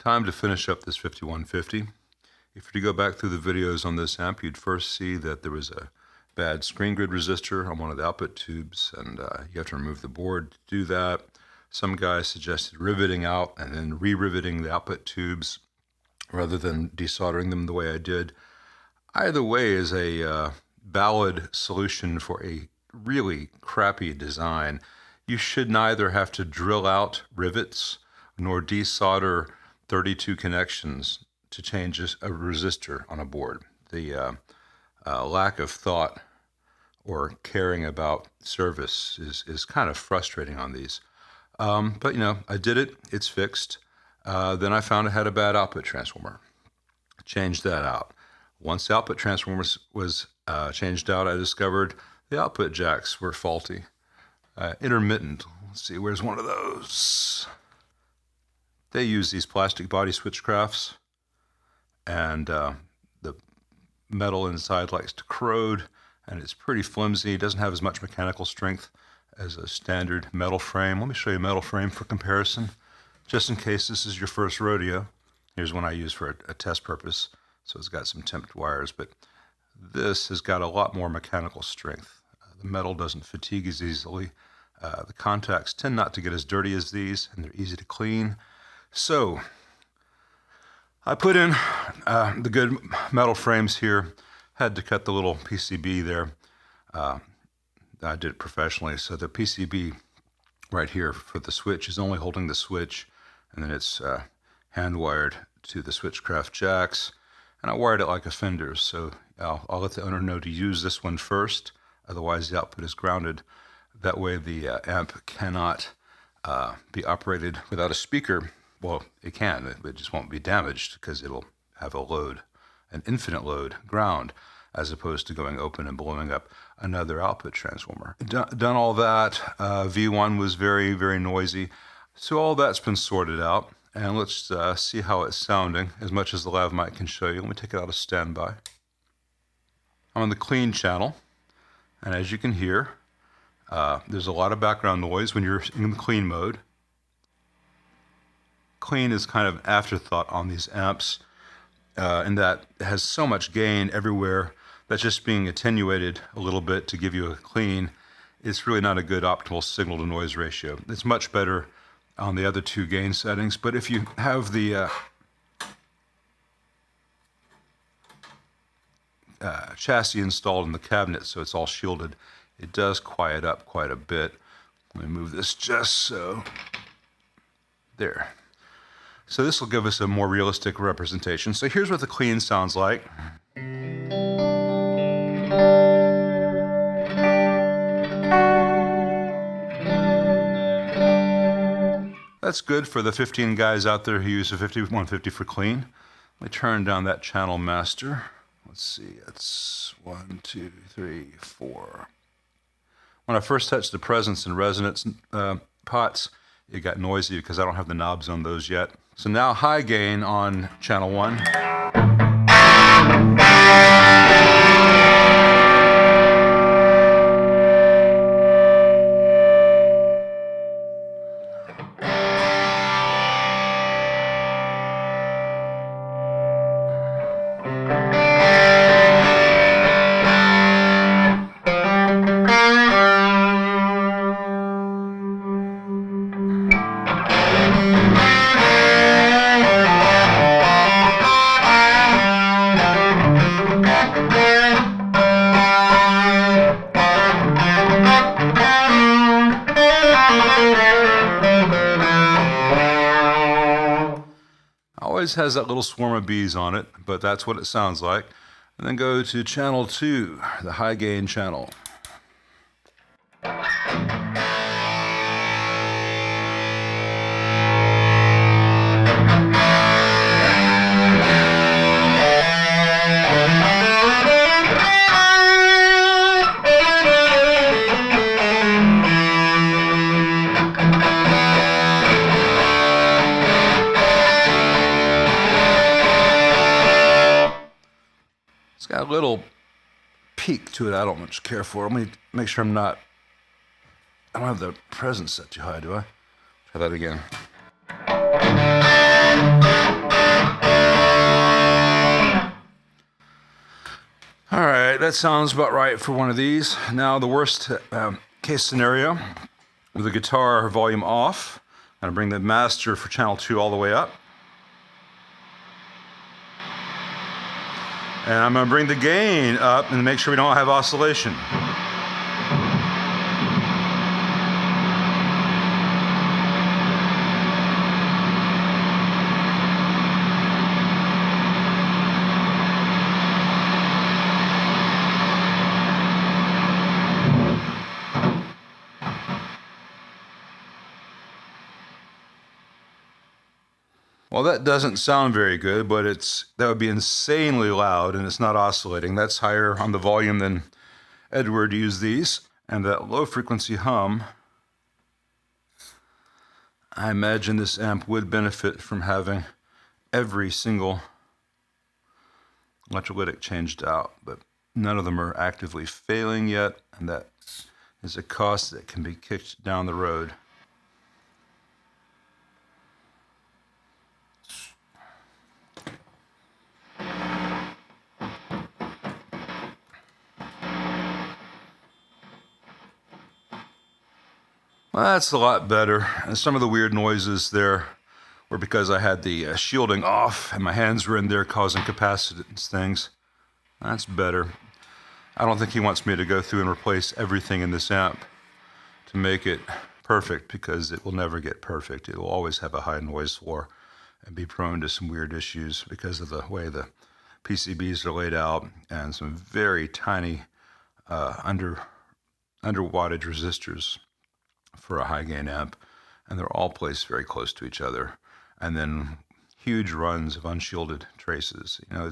Time to finish up this 5150. If you go back through the videos on this amp, you'd first see that there was a bad screen grid resistor on one of the output tubes, and you have to remove the board to do that. Some guys suggested riveting out and then re-riveting the output tubes rather than desoldering them the way I did. Either way is a valid solution for a really crappy design. You should neither have to drill out rivets nor desolder 32 connections to change a resistor on a board. The lack of thought or caring about service is kind of frustrating on these. But I did it, it's fixed. Then I found I had a bad output transformer. Changed that out. Once the output transformer was changed out, I discovered the output jacks were faulty. Intermittent. Let's see, where's one of those? They use these plastic body switchcrafts, and the metal inside likes to corrode, and it's pretty flimsy. It doesn't have as much mechanical strength as a standard metal frame. Let me show you a metal frame for comparison, just in case this is your first rodeo. Here's one I use for a test purpose, so it's got some temp wires, but this has got a lot more mechanical strength. The metal doesn't fatigue as easily. The contacts tend not to get as dirty as these, and they're easy to clean. So I put in the good metal frames here. Had to cut the little PCB there. I did it professionally. So the PCB right here for the switch is only holding the switch, and then it's hand wired to the switchcraft jacks. And I wired it like a fender, so I'll let the owner know to use this one first. Otherwise, the output is grounded. That way the amp cannot be operated without a speaker. Well, it can. It just won't be damaged because it'll have a load, an infinite load, ground, as opposed to going open and blowing up another output transformer. Done all that. V1 was very, very noisy. So all that's been sorted out. And let's see how it's sounding, as much as the lav mic can show you. Let me take it out of standby. I'm on the clean channel. And as you can hear, there's a lot of background noise when you're in the clean mode. Clean is kind of an afterthought on these amps, in that it has so much gain everywhere that's just being attenuated a little bit to give you a clean. It's really not a good optimal signal to noise ratio. It's much better on the other two gain settings, but if you have the chassis installed in the cabinet so it's all shielded, it does quiet up quite a bit. Let me move this just so. There. So this will give us a more realistic representation. So here's what the clean sounds like. That's good for the 15 guys out there who use a 5150 for clean. Let me turn down that channel master. Let's see, it's 1, 2, 3, 4. When I first touched the presence and resonance pots, it got noisy because I don't have the knobs on those yet. So now high gain on channel 1. Always has that little swarm of bees on it, but that's what it sounds like. And then go to channel 2, the high gain channel. It's got a little peak to it I don't much care for. Let me make sure I don't have the presence set too high, do I? Try that again. that sounds about right for one of these. Now the worst case scenario, with the guitar volume off, I'm going to bring the master for channel 2 all the way up. And I'm going to bring the gain up and make sure we don't have oscillation. Well, that doesn't sound very good, but that would be insanely loud, and it's not oscillating. That's higher on the volume than Edward used these. And that low frequency hum, I imagine this amp would benefit from having every single electrolytic changed out, but none of them are actively failing yet, and that is a cost that can be kicked down the road. Well, that's a lot better. And some of the weird noises there were because I had the shielding off and my hands were in there causing capacitance things. That's better. I don't think he wants me to go through and replace everything in this amp to make it perfect, because it will never get perfect. It will always have a high noise floor and be prone to some weird issues because of the way the PCBs are laid out and some very tiny under wattage resistors for a high gain amp, and they're all placed very close to each other, and then huge runs of unshielded traces. You know,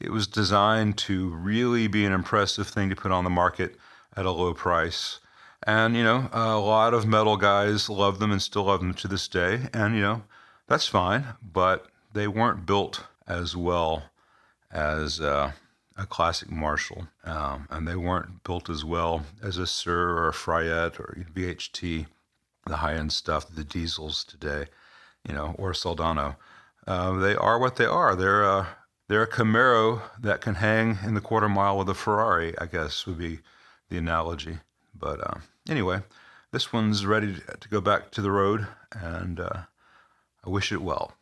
it was designed to really be an impressive thing to put on the market at a low price. And, you know, a lot of metal guys love them and still love them to this day, and, you know, that's fine, but they weren't built as well as a classic Marshall, and they weren't built as well as a Sir or a Fryette or VHT, the high-end stuff, the diesels today, you know, or Soldano. They are what they are. They're a Camaro that can hang in the quarter mile with a Ferrari, I guess would be the analogy. But anyway, this one's ready to go back to the road, and I wish it well.